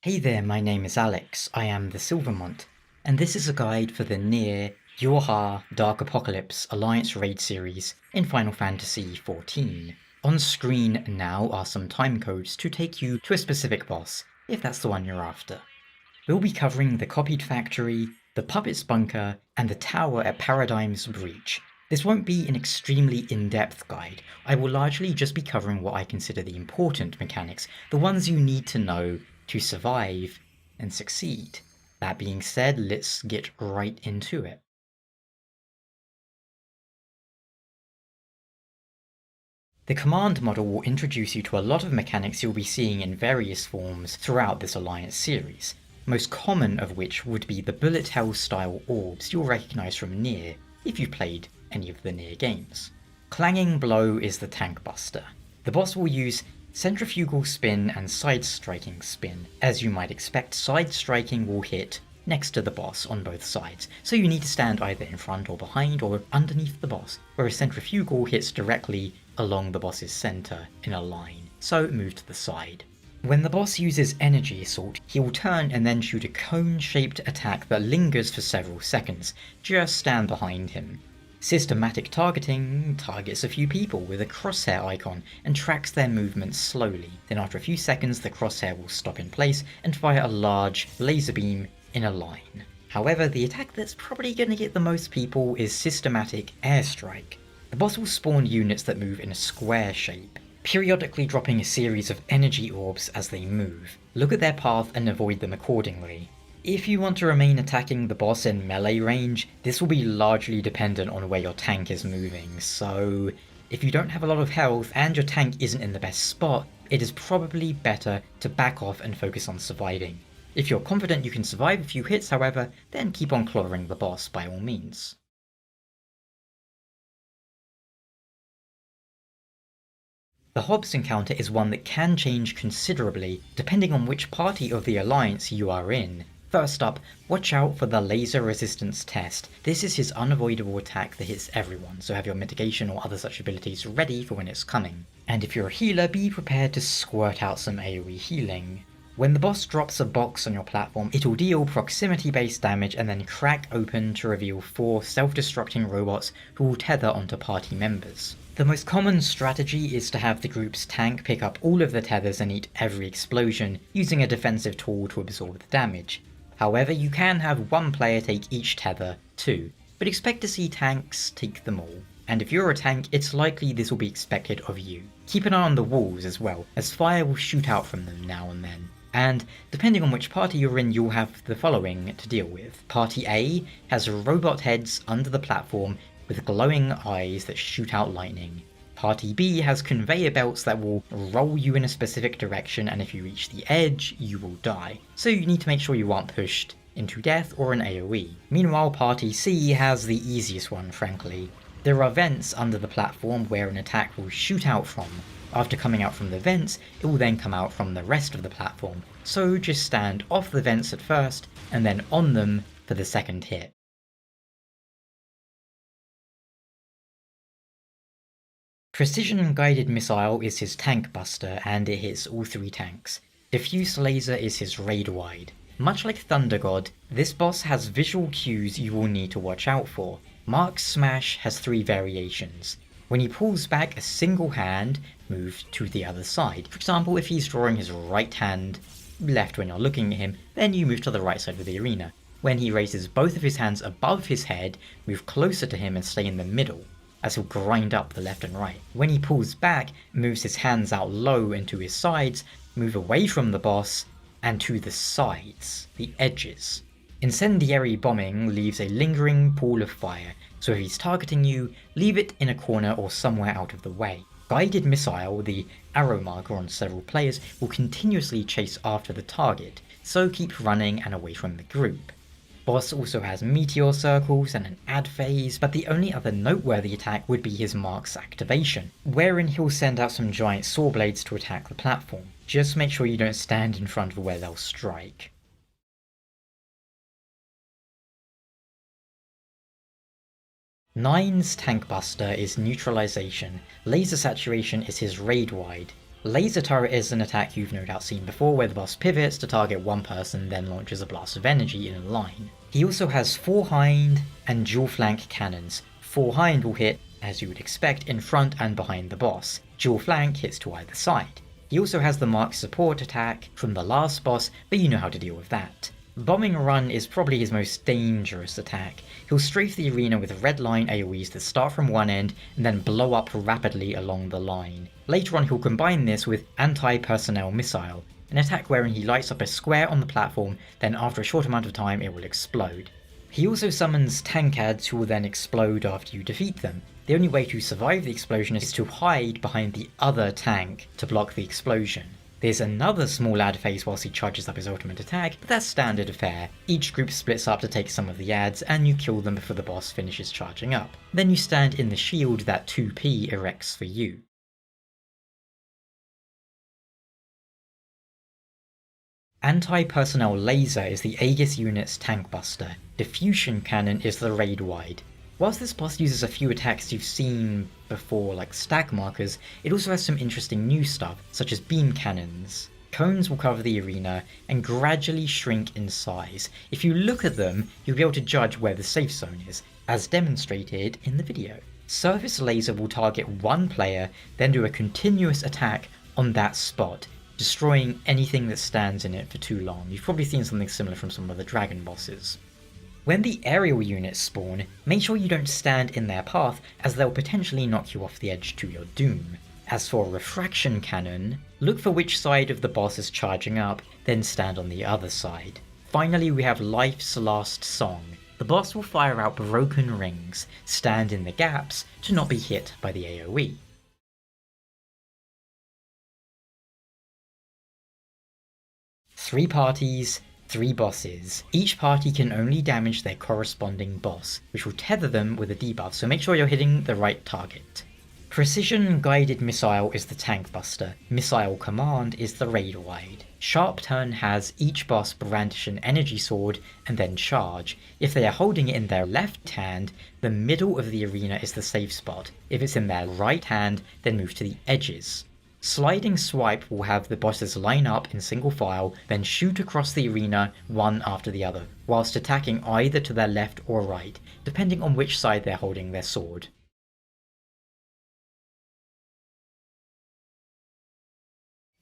Hey there, my name is Alex, I am the Silver Mont, and this is a guide for the near YorHa Dark Apocalypse Alliance Raid series in Final Fantasy XIV. On screen now are some timecodes to take you to a specific boss, if that's the one you're after. We'll be covering the Copied Factory, the Puppet's Bunker, and the Tower at Paradigm's Breach. This won't be an extremely in-depth guide, I will largely just be covering what I consider the important mechanics, the ones you need to know to survive and succeed. That being said, let's get right into it. The command model will introduce you to a lot of mechanics you'll be seeing in various forms throughout this Alliance series, most common of which would be the bullet hell style orbs you'll recognise from Nier, if you've played any of the Nier games. Clanging Blow is the tank buster. The boss will use centrifugal spin and side striking spin. As you might expect, side striking will hit next to the boss on both sides, so you need to stand either in front or behind or underneath the boss, whereas centrifugal hits directly along the boss's centre in a line, so move to the side. When the boss uses Energy Assault, he will turn and then shoot a cone-shaped attack that lingers for several seconds. Just stand behind him. Systematic targeting targets a few people with a crosshair icon and tracks their movements slowly. Then after a few seconds the crosshair will stop in place and fire a large laser beam in a line. However, the attack that's probably going to get the most people is Systematic Airstrike. The boss will spawn units that move in a square shape, periodically dropping a series of energy orbs as they move. Look at their path and avoid them accordingly. If you want to remain attacking the boss in melee range, this will be largely dependent on where your tank is moving, so if you don't have a lot of health and your tank isn't in the best spot, it is probably better to back off and focus on surviving. If you're confident you can survive a few hits, however, then keep on clawing the boss by all means. The Hobbes encounter is one that can change considerably depending on which party of the Alliance you are in. First up, watch out for the laser resistance test. This is his unavoidable attack that hits everyone, so have your mitigation or other such abilities ready for when it's coming. And if you're a healer, be prepared to squirt out some AoE healing. When the boss drops a box on your platform, it'll deal proximity-based damage and then crack open to reveal 4 self-destructing robots who will tether onto party members. The most common strategy is to have the group's tank pick up all of the tethers and eat every explosion, using a defensive tool to absorb the damage. However, you can have one player take each tether too, but expect to see tanks take them all. And if you're a tank, it's likely this will be expected of you. Keep an eye on the walls as well, as fire will shoot out from them now and then. And depending on which party you're in, you'll have the following to deal with. Party A has robot heads under the platform with glowing eyes that shoot out lightning. Party B has conveyor belts that will roll you in a specific direction, and if you reach the edge, you will die. So you need to make sure you aren't pushed into death or an AoE. Meanwhile, Party C has the easiest one, frankly. There are vents under the platform where an attack will shoot out from. After coming out from the vents, it will then come out from the rest of the platform. So just stand off the vents at first, and then on them for the second hit. Precision Guided Missile is his tank buster, and it hits all 3 tanks. Diffuse Laser is his raid wide. Much like Thunder God, this boss has visual cues you will need to watch out for. Mark Smash has 3 variations. When he pulls back a single hand, move to the other side. For example, if he's drawing his right hand left when you're looking at him, then you move to the right side of the arena. When he raises both of his hands above his head, move closer to him and stay in the middle, as he'll grind up the left and right. When he pulls back, moves his hands out low into his sides, move away from the boss, and to the sides, the edges. Incendiary Bombing leaves a lingering pool of fire, so if he's targeting you, leave it in a corner or somewhere out of the way. Guided Missile, the arrow marker on several players, will continuously chase after the target, so keep running and away from the group. Boss also has meteor circles and an add phase, but the only other noteworthy attack would be his Mark's activation, wherein he'll send out some giant saw blades to attack the platform. Just make sure you don't stand in front of where they'll strike. Nine's tank buster is neutralization, laser saturation is his raid wide. Laser Turret is an attack you've no doubt seen before, where the boss pivots to target one person, then launches a blast of energy in a line. He also has 4 hind and dual flank cannons. 4 hind will hit, as you would expect, in front and behind the boss. Dual flank hits to either side. He also has the marked support attack from the last boss, but you know how to deal with that. Bombing Run is probably his most dangerous attack. He'll strafe the arena with red line AoEs that start from one end and then blow up rapidly along the line. Later on he'll combine this with Anti-Personnel Missile, an attack wherein he lights up a square on the platform, then after a short amount of time it will explode. He also summons Tankades who will then explode after you defeat them. The only way to survive the explosion is to hide behind the other tank to block the explosion. There's another small ad phase whilst he charges up his ultimate attack, but that's standard fare. Each group splits up to take some of the ads, and you kill them before the boss finishes charging up. Then you stand in the shield that 2P erects for you. Anti-Personnel Laser is the Aegis unit's tank buster. Diffusion Cannon is the raid wide. Whilst this boss uses a few attacks you've seen before like stag markers, it also has some interesting new stuff, such as beam cannons. Cones will cover the arena and gradually shrink in size. If you look at them, you'll be able to judge where the safe zone is, as demonstrated in the video. Surface Laser will target one player, then do a continuous attack on that spot, destroying anything that stands in it for too long. You've probably seen something similar from some of the dragon bosses. When the aerial units spawn, make sure you don't stand in their path, as they'll potentially knock you off the edge to your doom. As for Refraction Cannon, look for which side of the boss is charging up, then stand on the other side. Finally we have Life's Last Song. The boss will fire out broken rings, stand in the gaps to not be hit by the AoE. Three parties, 3 bosses. Each party can only damage their corresponding boss, which will tether them with a debuff, so make sure you're hitting the right target. Precision Guided Missile is the tank buster. Missile Command is the raid wide. Sharp Turn has each boss brandish an energy sword and then charge. If they are holding it in their left hand, the middle of the arena is the safe spot. If it's in their right hand, then move to the edges. Sliding Swipe will have the bosses line up in single file, then shoot across the arena one after the other, whilst attacking either to their left or right, depending on which side they're holding their sword.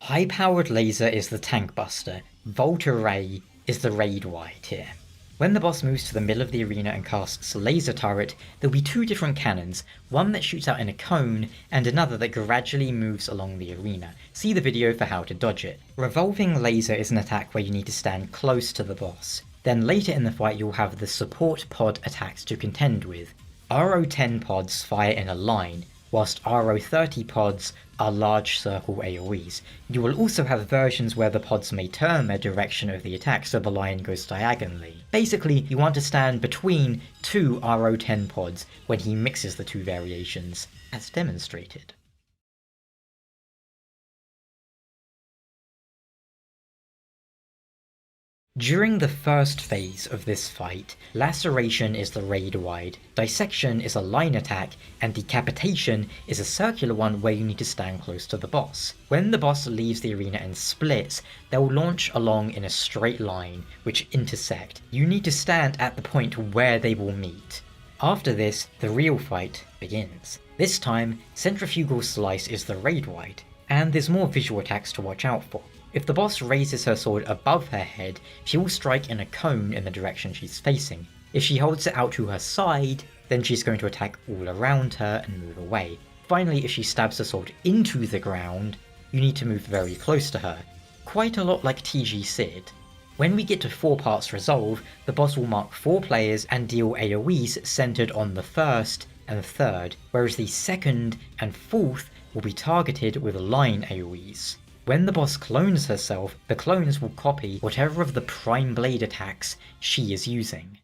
High-powered laser is the tank buster. Volt Array is the raid wide here. When the boss moves to the middle of the arena and casts Laser Turret, there'll be 2 different cannons, one that shoots out in a cone and another that gradually moves along the arena. See the video for how to dodge it. Revolving Laser is an attack where you need to stand close to the boss. Then later in the fight you'll have the support pod attacks to contend with. RO10 pods fire in a line, whilst RO30 pods are large circle AoEs. You will also have versions where the pods may turn their direction of the attack so the line goes diagonally. Basically, you want to stand between 2 RO10 pods when he mixes the 2 variations, as demonstrated. During the first phase of this fight, Laceration is the raid wide, Dissection is a line attack, and Decapitation is a circular one where you need to stand close to the boss. When the boss leaves the arena and splits, they'll launch along in a straight line, which intersect. You need to stand at the point where they will meet. After this, the real fight begins. This time, Centrifugal Slice is the raid wide, and there's more visual attacks to watch out for. If the boss raises her sword above her head, she will strike in a cone in the direction she's facing. If she holds it out to her side, then she's going to attack all around her and move away. Finally, if she stabs the sword into the ground, you need to move very close to her. Quite a lot like TG Sid. When we get to 4 parts resolve, the boss will mark 4 players and deal AoEs centered on the first and third, whereas the second and fourth will be targeted with line AoEs. When the boss clones herself, the clones will copy whatever of the Prime Blade attacks she is using.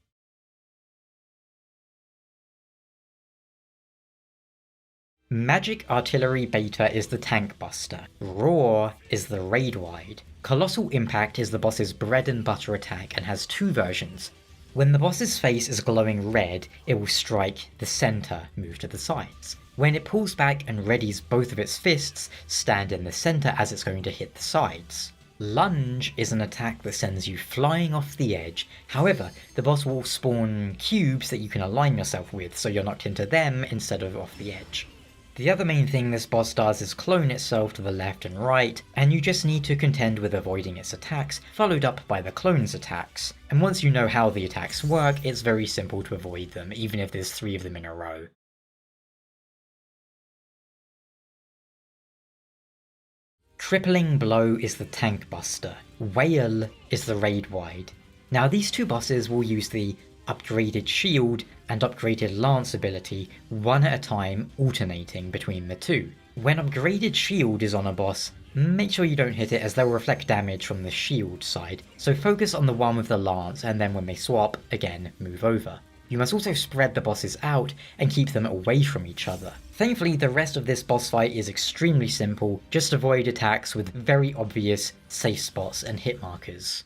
Magic Artillery Beta is the tank buster. Roar is the raid wide. Colossal Impact is the boss's bread and butter attack and has 2 versions. When the boss's face is glowing red, it will strike the center, move to the sides. When it pulls back and readies both of its fists, stand in the center as it's going to hit the sides. Lunge is an attack that sends you flying off the edge. However, the boss will spawn cubes that you can align yourself with, so you're knocked into them instead of off the edge. The other main thing this boss does is clone itself to the left and right, and you just need to contend with avoiding its attacks, followed up by the clone's attacks. And once you know how the attacks work, it's very simple to avoid them, even if there's 3 of them in a row. Crippling Blow is the tank buster, Wail is the raid wide. Now these 2 bosses will use the upgraded shield and upgraded lance ability one at a time, alternating between the 2. When upgraded shield is on a boss, make sure you don't hit it as they'll reflect damage from the shield side, so focus on the one with the lance and then when they swap, again move over. You must also spread the bosses out and keep them away from each other. Thankfully, the rest of this boss fight is extremely simple, just avoid attacks with very obvious safe spots and hit markers.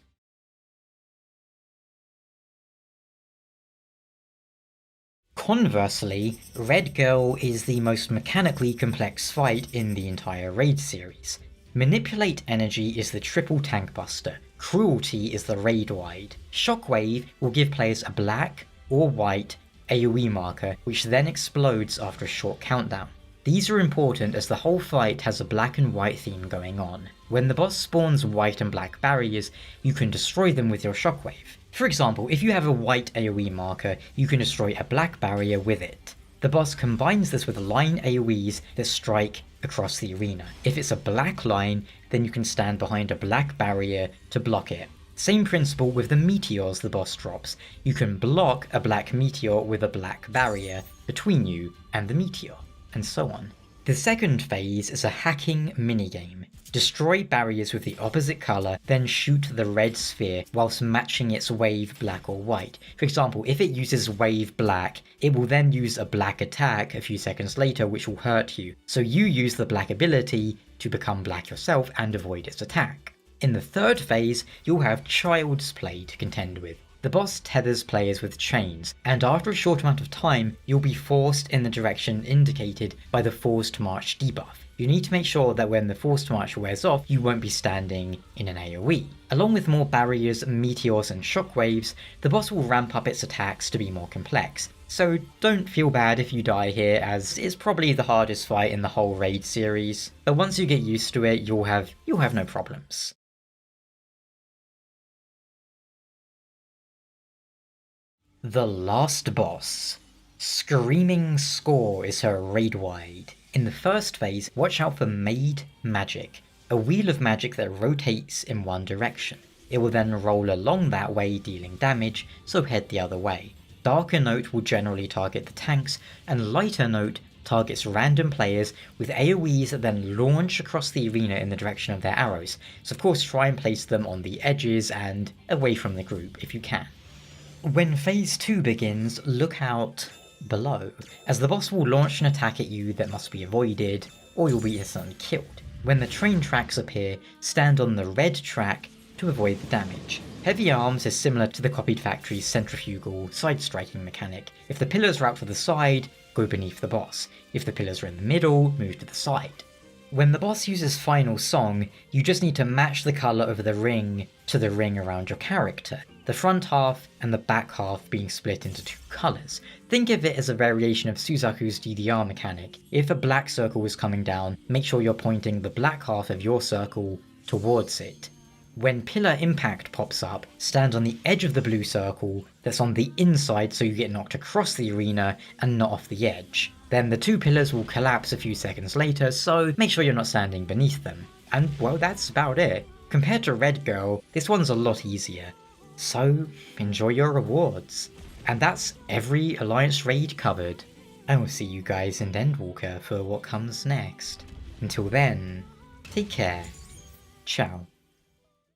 Conversely, Red Girl is the most mechanically complex fight in the entire raid series. Manipulate Energy is the triple tank buster, Cruelty is the raid wide. Shockwave will give players a black or white AoE marker, which then explodes after a short countdown. These are important as the whole fight has a black and white theme going on. When the boss spawns white and black barriers, you can destroy them with your shockwave. For example, if you have a white AoE marker, you can destroy a black barrier with it. The boss combines this with line AoEs that strike across the arena. If it's a black line, then you can stand behind a black barrier to block it. Same principle with the meteors the boss drops. You can block a black meteor with a black barrier between you and the meteor, and so on. The second phase is a hacking minigame. Destroy barriers with the opposite colour, then shoot the red sphere whilst matching its wave black or white. For example, if it uses wave black, it will then use a black attack a few seconds later which will hurt you. So you use the black ability to become black yourself and avoid its attack. In the third phase, you'll have Child's Play to contend with. The boss tethers players with chains, and after a short amount of time, you'll be forced in the direction indicated by the Forced March debuff. You need to make sure that when the Forced March wears off, you won't be standing in an AoE. Along with more barriers, meteors and shockwaves, the boss will ramp up its attacks to be more complex. So don't feel bad if you die here, as it's probably the hardest fight in the whole raid series. But once you get used to it, you'll have no problems. The last boss. Screaming Score is her raid wide. In the first phase, watch out for Made Magic, a wheel of magic that rotates in one direction. It will then roll along that way dealing damage, so head the other way. Darker Note will generally target the tanks, and Lighter Note targets random players with AoEs that then launch across the arena in the direction of their arrows, so of course try and place them on the edges and away from the group if you can. When phase 2 begins, look out below, as the boss will launch an attack at you that must be avoided, or you'll be instantly killed. When the train tracks appear, stand on the red track to avoid the damage. Heavy Arms is similar to the Copied Factory's centrifugal side-striking mechanic. If the pillars are out to the side, go beneath the boss. If the pillars are in the middle, move to the side. When the boss uses Final Song, you just need to match the colour of the ring to the ring around your character, the front half and the back half being split into 2 colours. Think of it as a variation of Suzaku's DDR mechanic. If a black circle is coming down, make sure you're pointing the black half of your circle towards it. When Pillar Impact pops up, stand on the edge of the blue circle that's on the inside so you get knocked across the arena and not off the edge. Then the 2 pillars will collapse a few seconds later, so make sure you're not standing beneath them. And well, that's about it. Compared to Red Girl, this one's a lot easier. So enjoy your rewards. And that's every Alliance raid covered. I will see you guys in Endwalker for what comes next. Until then, take care. Ciao.